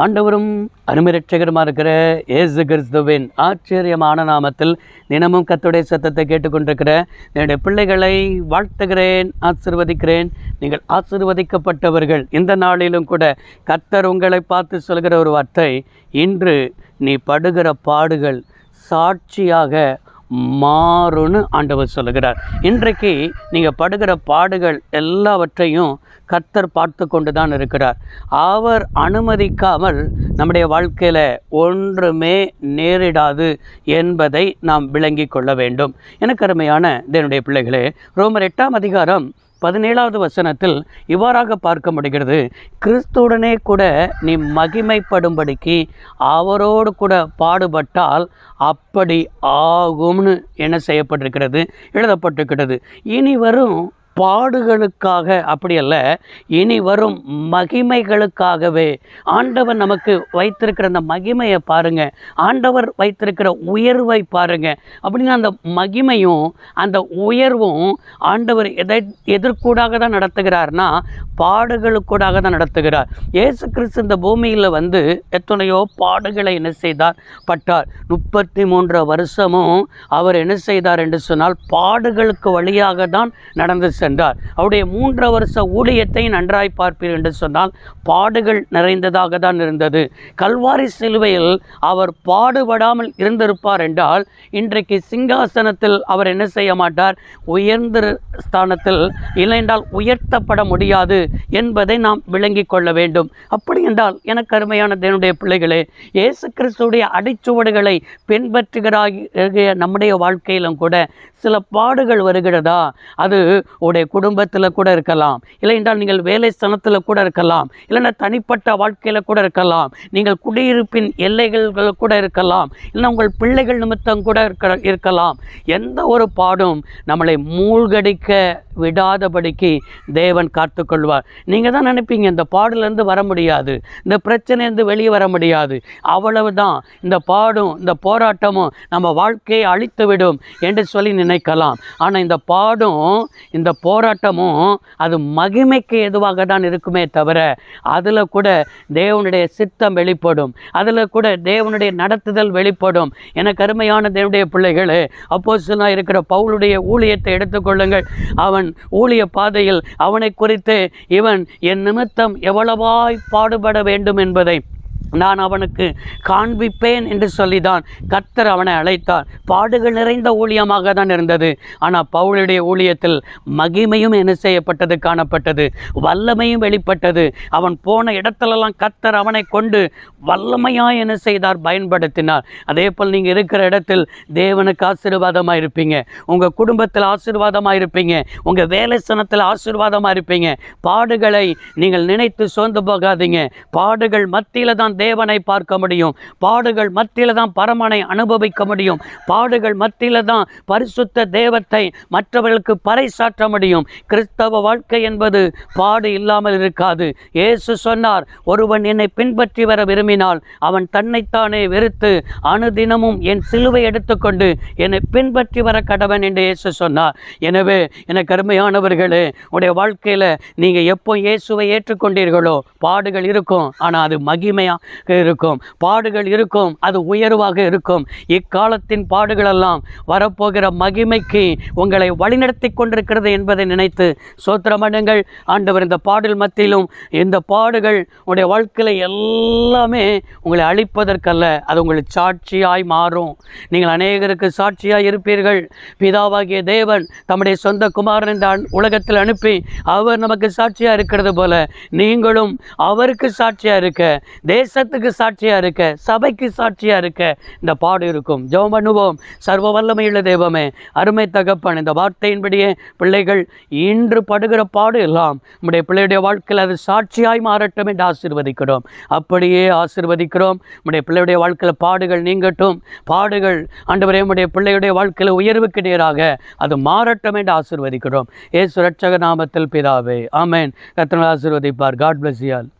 ஆண்டவரும் அருமை இரட்சகருமா இருக்கிற இயேசு கிறிஸ்துவின் ஆச்சரியமான நாமத்தில் தினமும் கர்த்தருடைய சத்தத்தை கேட்டுக்கொண்டிருக்கிற என்னுடைய பிள்ளைகளை வாழ்த்துகிறேன், ஆசீர்வதிக்கிறேன். நீங்கள் ஆசீர்வதிக்கப்பட்டவர்கள். இந்த நாளிலும் கூட கர்த்தர் உங்களை பார்த்து சொல்கிற ஒரு வார்த்தை, இன்று நீ படுகிற பாடுகள் சாட்சியாக மாறுன்னு ஆண்டவர் சொல்லுகிறார். இன்றைக்கு நீங்கள் படுகிற பாடுகள் எல்லாவற்றையும் கர்த்தர் பார்த்து கொண்டு தான் இருக்கிறார். அவர் அனுமதிக்காமல் நம்முடைய வாழ்க்கையில் ஒன்றுமே நேரிடாது என்பதை நாம் விளங்கி கொள்ள வேண்டும். எனக்கு அருமையான தேவனுடைய பிள்ளைகளே, ரோமர் 8ஆம் அதிகாரம் 17வது வசனத்தில் இவ்வாறாக பார்க்க முடிகிறது, கிறிஸ்துவுடனே கூட நீ மகிமைப்படும்படிக்கு அவரோடு கூட பாடுபட்டால் அப்படி ஆகும்னு என்ன செய்யப்பட்டிருக்கிறது, எழுதப்பட்டிருக்கிறது. இனி வரும் பாடுகளுக்காக அப்படியல்ல, இனி வரும் மகிமைகளுக்காகவே ஆண்டவர் நமக்கு வைத்திருக்கிற அந்த மகிமையை பாருங்க, ஆண்டவர் வைத்திருக்கிற உயர்வை பாருங்க. அப்படின்னா அந்த மகிமையும் அந்த உயர்வும் ஆண்டவர் எதற்கூடாக தான் நடத்துகிறார்னா பாடுகளுக்கூடாக தான் நடத்துகிறார். இயேசு கிறிஸ்து இந்த பூமியில் வந்து எத்தனையோ பாடுகளை என்ன செய்தார், பட்டார். 33 வருஷமும் அவர் என்ன செய்தார் என்று சொன்னால் பாடுகளுக்கு வழியாக தான் நடந்து சென்றார். அவருடைய 3 வருஷ ஊழியத்தை நன்றாய் பார்ப்பீர் என்று சொன்னால் பாடுகள் நிறைந்ததாக தான் இருந்தது. கல்வாரி சிலுவையில் அவர் பாடுபடாமல் இருந்திருப்பார் என்றால் இன்றைக்கு சிங்காசனத்தில் அவர் என்ன செய்ய மாட்டார், உயர்ந்த ஸ்தானத்தில் இல்லையென்றால் உயர்த்தப்பட முடியாது என்பதை நாம் விளங்கி கொள்ள வேண்டும். அப்படி என்றால் எனக்கு அருமையான தேவனுடைய பிள்ளைகளே, இயேசு கிறிஸ்துடைய அடிச்சுவடுகளை பின்பற்றுகிற நம்முடைய வாழ்க்கையிலும் கூட சில பாடுகள் வருகிறதா, அது உடைய குடும்பத்தில் கூட இருக்கலாம், இல்லை என்றால் நீங்கள் வேலை ஸ்தலத்தில் கூட இருக்கலாம், இல்லைன்னா தனிப்பட்ட வாழ்க்கையில் கூட இருக்கலாம், நீங்கள் குடியிருப்பின் எல்லைகள் கூட இருக்கலாம், இல்லைன்னா உங்கள் பிள்ளைகள் நிமித்தம் கூட இருக்கலாம். எந்த ஒரு பாடும் நம்மளை மூழ்கடிக்க விடாதபடிக்கு தேவன் காத்துக்கொள்வார். நீங்கள் தான் நினைப்பீங்க இந்த பாடுலேருந்து வர முடியாது, இந்த பிரச்சனையிலேருந்து வெளியே வர முடியாது, அவ்வளவுதான், இந்த பாடும் இந்த போராட்டமும் நம்ம வாழ்க்கையை அழித்துவிடும் என்று சொல்லி நினைக்கலாம். ஆனால் இந்த பாடும் இந்த போராட்டமும் அது மகிமைக்கு எதுவாக தான் இருக்குமே தவிர அதில் கூட தேவனுடைய சித்தம் வெளிப்படும், அதில் கூட தேவனுடைய நடத்துதல் வெளிப்படும். எனக்கு அருமையான தேவனுடைய பிள்ளைகளே, அப்போஸ்தலனாக இருக்கிற பவுலுடைய ஊழியத்தை எடுத்துக்கொள்ளுங்கள். அவன் ஊழிய பாதையில் அவனை குறித்து இவன் என் நிமித்தம் எவ்வளவாய் பாடுபட வேண்டும் என்பதை நான் அவனுக்கு காண்பிப்பேன் என்று சொல்லிதான் கர்த்தர் அவனை அழைத்தார். பாடுகள் நிறைந்த ஊழியமாக தான் இருந்தது. ஆனால் பவுலுடைய ஊழியத்தில் மகிமையும் என்ன செய்யப்பட்டது, காணப்பட்டது, வல்லமையும் வெளிப்பட்டது. அவன் போன இடத்துலலாம் கர்த்தர் அவனை கொண்டு வல்லமையாக என்ன செய்தார், பயன்படுத்தினார். அதே போல் நீங்கள் இருக்கிற இடத்தில் தேவனுக்கு ஆசீர்வாதமாக இருப்பீங்க, உங்கள் குடும்பத்தில் ஆசீர்வாதமாக இருப்பீங்க, உங்கள் வேலை ஸ்தலத்தில் ஆசீர்வாதமாக இருப்பீங்க. பாடுகளை நீங்கள் நினைத்து சோர்ந்து போகாதீங்க. பாடுகள் மத்தியில் தான் தேவனை பார்க்க முடியும், பாடுகள் மத்தியில் தான் பரமனை அனுபவிக்க முடியும், பாடுகள் மத்தியில் தான் பரிசுத்த தேவத்தை மற்றவர்களுக்கு பறைசாற்ற முடியும். கிறிஸ்தவ வாழ்க்கை என்பது பாடு இல்லாமல் இருக்காது. இயேசு சொன்னார், ஒருவன் என்னை பின்பற்றி வர விரும்பினால் அவன் தன்னைத்தானே வெறுத்து அனுதினமும் என் சிலுவை எடுத்துக்கொண்டு என்னை பின்பற்றி வர கடவன் என்று இயேசு சொன்னார். எனவே எனக்கு அருமையானவர்களே, உடைய வாழ்க்கையில் நீங்கள் எப்போ இயேசுவை ஏற்றுக்கொண்டீர்களோ பாடுகள் இருக்கும், ஆனால் அது மகிமையாக இருக்கும். பாடுகள் இருக்கும், அது உயர்வாக இருக்கும். இக்காலத்தின் பாடுகளெல்லாம் வரப்போகிற மகிமைக்கு உங்களை வழிநடத்தி கொண்டிருக்கிறது என்பதை நினைத்து சோத்திரமடுங்கள். ஆண்டவர் இந்த பாடல் மத்தியிலும் இந்த பாடுகள் உங்களுடைய வாழ்க்கையில் எல்லாமே உங்களை அழிப்பதற்கல்ல, அது உங்களுக்கு சாட்சியாய் மாறும். நீங்கள் அநேகருக்கு சாட்சியாய் இருப்பீர்கள். பிதாவாகிய தேவன் தம்முடைய சொந்த குமாரன் இந்த உலகத்தில் அனுப்பி அவர் நமக்கு சாட்சியாக இருக்கிறது போல நீங்களும் அவருக்கு சாட்சியாக இருக்க, தேசத்துக்கு சாட்சியாக இருக்க, சபைக்கு சாட்சியாக இருக்க இந்த பாடு இருக்கும். ஜெபம் பண்ணுவோம். சர்வ வல்லமையுள்ள தெய்வமே, அருமை தகப்பன், இந்த வார்த்தையின்படியே பிள்ளைகள் இன்று படுகிற பாடு எல்லாம் நம்முடைய பிள்ளையுடைய வாழ்க்கையில் அது சாட்சியாய் மாறட்டும் என்று ஆசீர்வதிக்கிறோம். அப்படியே ஆசீர்வதிக்கிறோம். நம்முடைய பிள்ளையுடைய வாழ்க்கையில் பாடுகள் நீங்கட்டும். பாடுகள் ஆண்டவரே நம்முடைய பிள்ளையுடைய வாழ்க்கையில் உயர்வுக்கு நேராக அது மாறட்டும் என்று ஆசீர்வதிக்கிறோம். இயேசு இரட்சக நாமத்தில் பிதாவே, ஆமென். கர்த்தர் ஆசீர்வதிப்பார். God bless you all.